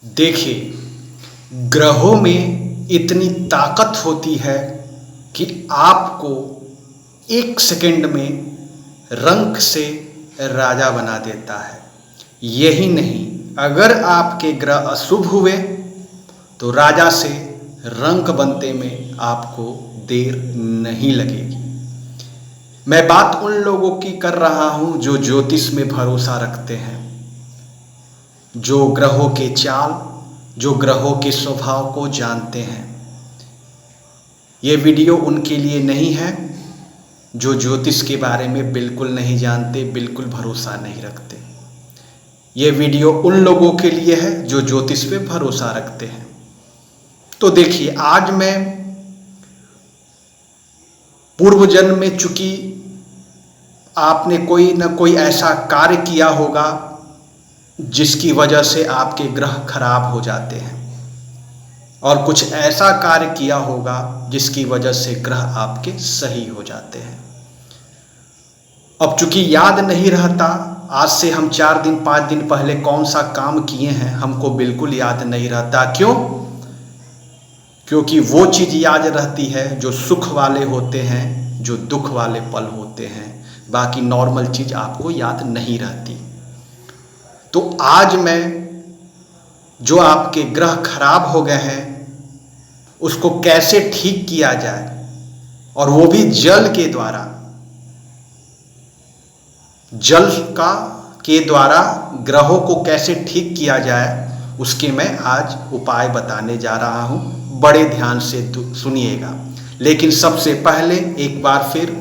देखिए, ग्रहों में इतनी ताकत होती है कि आपको एक सेकंड में रंक से राजा बना देता है। यही नहीं, अगर आपके ग्रह अशुभ हुए तो राजा से रंक बनते में आपको देर नहीं लगेगी। मैं बात उन लोगों की कर रहा हूं जो ज्योतिष में भरोसा रखते हैं, जो ग्रहों के चाल, जो ग्रहों के स्वभाव को जानते हैं। ये वीडियो उनके लिए नहीं है जो ज्योतिष के बारे में बिल्कुल नहीं जानते, बिल्कुल भरोसा नहीं रखते। ये वीडियो उन लोगों के लिए है जो ज्योतिष पे भरोसा रखते हैं। तो देखिए, आज मैं पूर्व जन्म में चूंकि आपने कोई न कोई ऐसा कार्य किया होगा जिसकी वजह से आपके ग्रह खराब हो जाते हैं, और कुछ ऐसा कार्य किया होगा जिसकी वजह से ग्रह आपके सही हो जाते हैं। अब चूंकि याद नहीं रहता, आज से हम 4 दिन 5 दिन पहले कौन सा काम किए हैं हमको बिल्कुल याद नहीं रहता। क्यों? क्योंकि वो चीज़ याद रहती है जो सुख वाले होते हैं, जो दुख वाले पल होते हैं। बाकी नॉर्मल चीज़ आपको याद नहीं रहती। तो आज मैं जो आपके ग्रह खराब हो गए हैं उसको कैसे ठीक किया जाए, और वो भी जल के द्वारा, जल के द्वारा ग्रहों को कैसे ठीक किया जाए, उसके मैं आज उपाय बताने जा रहा हूं। बड़े ध्यान से सुनिएगा। लेकिन सबसे पहले एक बार फिर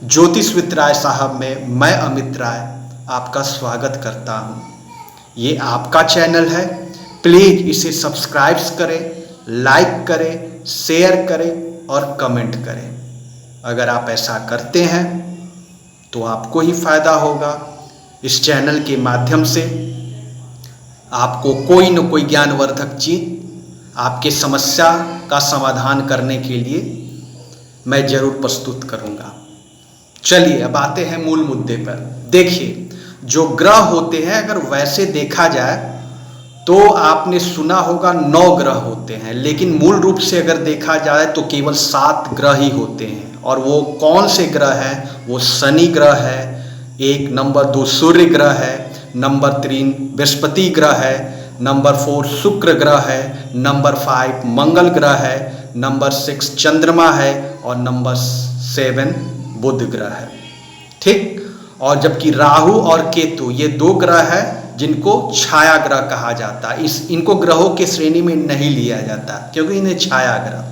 ज्योतिष विद राय साहब में मैं अमित राय आपका स्वागत करता हूं। ये आपका चैनल है, प्लीज़ इसे सब्सक्राइब करें, लाइक करें, शेयर करें और कमेंट करें। अगर आप ऐसा करते हैं तो आपको ही फायदा होगा। इस चैनल के माध्यम से आपको कोई न कोई ज्ञानवर्धक चीज़ आपके समस्या का समाधान करने के लिए मैं जरूर प्रस्तुत करूंगा। चलिए अब आते हैं मूल मुद्दे पर। देखिए, जो ग्रह होते हैं अगर वैसे देखा जाए तो आपने सुना होगा 9 ग्रह होते हैं, लेकिन मूल रूप से अगर देखा जाए तो केवल 7 ग्रह ही होते हैं। और वो कौन से ग्रह हैं? वो शनि ग्रह है, 1 नंबर 2 सूर्य ग्रह है, नंबर 3 बृहस्पति ग्रह है, नंबर 4 शुक्र ग्रह है, नंबर 5 मंगल ग्रह है, नंबर 6 चंद्रमा है और नंबर 7 बुध ग्रह है। ठीक। और जबकि राहु और केतु ये 2 ग्रह है जिनको छाया ग्रह कहा जाता है। इनको ग्रहों के श्रेणी में नहीं लिया जाता क्योंकि इन्हें छाया ग्रह।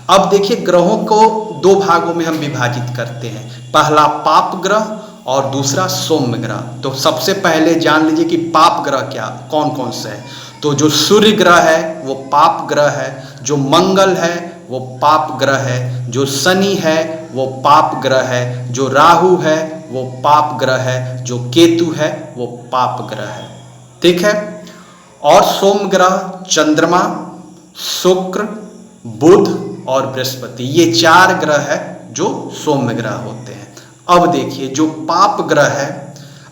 अब देखिए, ग्रहों को 2 भागों में हम विभाजित करते हैं, पहला पाप ग्रह और दूसरा सौम्य ग्रह। तो सबसे पहले जान लीजिए कि पाप ग्रह क्या कौन कौन से हैं। तो जो सूर्य ग्रह है वो पाप ग्रह है, जो मंगल है वो पाप ग्रह है, जो शनि है वो पाप ग्रह है, जो राहु है वो पाप ग्रह है, जो केतु है वो पाप ग्रह है। ठीक है। और सोम ग्रह चंद्रमा, शुक्र, बुध और बृहस्पति, ये 4 ग्रह है जो सौम्य ग्रह होते हैं। अब देखिए, जो पाप ग्रह है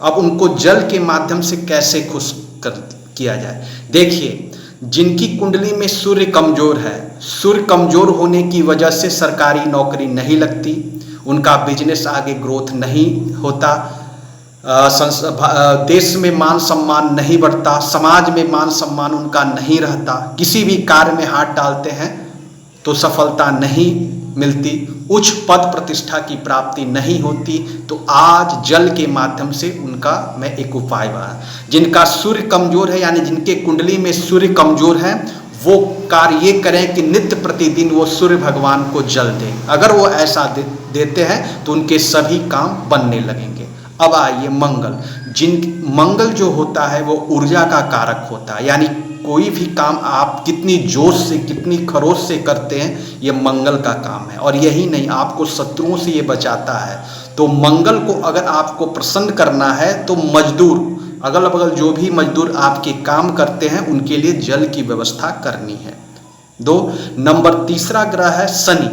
अब उनको जल के माध्यम से कैसे खुश किया जाए। देखिए, जिनकी कुंडली में सूर्य कमजोर है, सूर्य कमजोर होने की वजह से सरकारी नौकरी नहीं लगती, उनका बिजनेस आगे ग्रोथ नहीं होता, देश में मान सम्मान नहीं बढ़ता, समाज में मान सम्मान उनका नहीं रहता, किसी भी कार्य में हाथ डालते हैं तो सफलता नहीं मिलती, उच्च पद प्रतिष्ठा की प्राप्ति नहीं होती। तो आज जल के माध्यम से उनका मैं एक उपाय बता, जिनका सूर्य कमजोर है यानी जिनके कुंडली में सूर्य कमजोर है वो कार्य ये करें कि नित्य प्रतिदिन वो सूर्य भगवान को जल दें। अगर वो ऐसा देते हैं तो उनके सभी काम बनने लगेंगे। अब आइए मंगल। मंगल जो होता है वो ऊर्जा का कारक होता है, यानी कोई भी काम आप कितनी जोश से कितनी खरोश से करते हैं ये मंगल का काम है। और यही नहीं, आपको शत्रुओं से ये बचाता है। तो मंगल को अगर आपको प्रसन्न करना है तो मजदूर, अगल बगल जो भी मजदूर आपके काम करते हैं उनके लिए जल की व्यवस्था करनी है। 2 नंबर तीसरा ग्रह है शनि।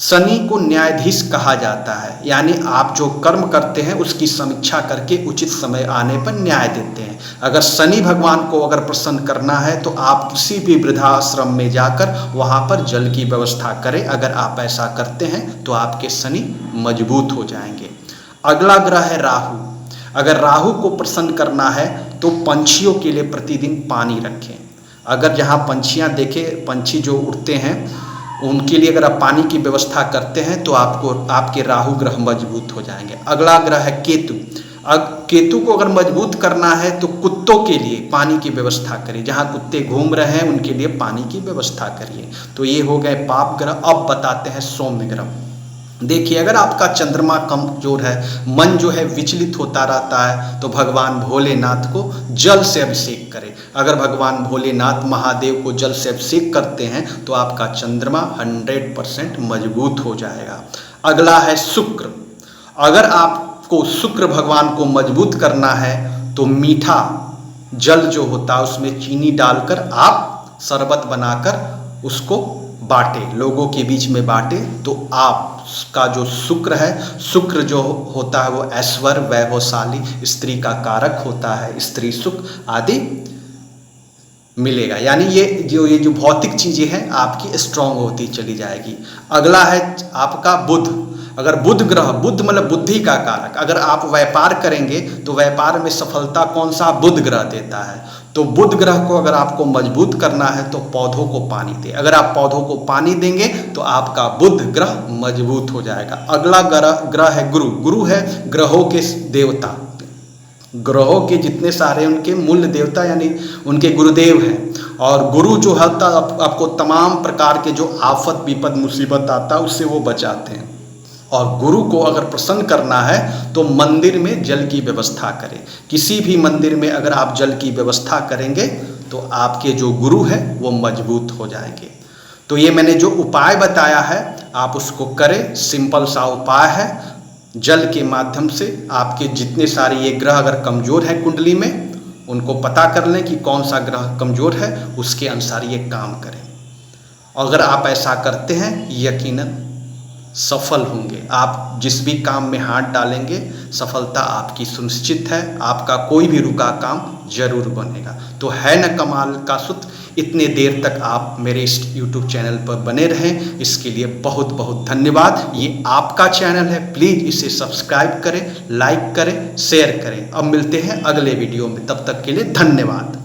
शनि को न्यायाधीश कहा जाता है, यानी आप जो कर्म करते हैं उसकी समीक्षा करके उचित समय आने पर न्याय देते हैं। अगर शनि भगवान को अगर प्रसन्न करना है तो आप किसी भी वृद्धाश्रम में जाकर वहाँ पर जल की व्यवस्था करें। अगर आप ऐसा करते हैं तो आपके शनि मजबूत हो जाएंगे। अगला ग्रह है राहु। अगर राहु को प्रसन्न करना है तो पंछियों के लिए प्रतिदिन पानी रखें। अगर जहाँ पंछियाँ देखें, पंछी जो उड़ते हैं उनके लिए अगर आप पानी की व्यवस्था करते हैं तो आपके राहु ग्रह मजबूत हो जाएंगे। अगला ग्रह है केतु। केतु को अगर मजबूत करना है तो कुत्तों के लिए पानी की व्यवस्था करिए। जहाँ कुत्ते घूम रहे हैं उनके लिए पानी की व्यवस्था करिए। तो ये हो गए पाप ग्रह। अब बताते हैं सौम्य ग्रह। देखिए, अगर आपका चंद्रमा कमजोर है, मन जो है विचलित होता रहता है, तो भगवान भोलेनाथ को जल से अभिषेक करें। अगर भगवान भोलेनाथ महादेव को जल से अभिषेक करते हैं तो आपका चंद्रमा 100% मजबूत हो जाएगा। अगला है शुक्र। अगर आपको शुक्र भगवान को मजबूत करना है तो मीठा जल जो होता है उसमें चीनी डालकर आप शरबत बनाकर उसको बांटे, लोगों के बीच में बांटे, तो आपका जो शुक्र है, शुक्र जो होता है वो ऐश्वर्य, वैभवशाली, स्त्री का कारक होता है, स्त्री सुख आदि मिलेगा। यानी ये जो भौतिक चीज़ें हैं आपकी स्ट्रांग होती चली जाएगी। अगला है आपका बुध। अगर बुध ग्रह, बुध मतलब बुद्धि का कारक, अगर आप व्यापार करेंगे तो व्यापार में सफलता कौन सा बुध ग्रह देता है। तो बुध ग्रह को अगर आपको मजबूत करना है तो पौधों को पानी दें। अगर आप पौधों को पानी देंगे तो आपका बुध ग्रह मजबूत हो जाएगा। अगला ग्रह है गुरु। गुरु है ग्रहों के देवता। ग्रहों के जितने सारे उनके मूल देवता यानी उनके गुरुदेव हैं। और गुरु जो होता आपको तमाम प्रकार के जो आफत विपद मुसीबत आता है उससे वो बचाते हैं। और गुरु को अगर प्रसन्न करना है तो मंदिर में जल की व्यवस्था करें। किसी भी मंदिर में अगर आप जल की व्यवस्था करेंगे तो आपके जो गुरु हैं वो मजबूत हो जाएंगे। तो ये मैंने जो उपाय बताया है आप उसको करें। सिंपल सा उपाय है। जल के माध्यम से आपके जितने सारे ये ग्रह अगर कमज़ोर हैं कुंडली में, उनको पता कर लें कि कौन सा ग्रह कमज़ोर है, उसके अनुसार ये काम करें। अगर आप ऐसा करते हैं यकीनन सफल होंगे। आप जिस भी काम में हाथ डालेंगे सफलता आपकी सुनिश्चित है। आपका कोई भी रुका काम जरूर बनेगा। तो है न कमाल का सूत्र। इतने देर तक आप मेरे इस YouTube चैनल पर बने रहें, इसके लिए बहुत बहुत धन्यवाद। ये आपका चैनल है, प्लीज़ इसे सब्सक्राइब करें, लाइक करें, शेयर करें। अब मिलते हैं अगले वीडियो में, तब तक के लिए धन्यवाद।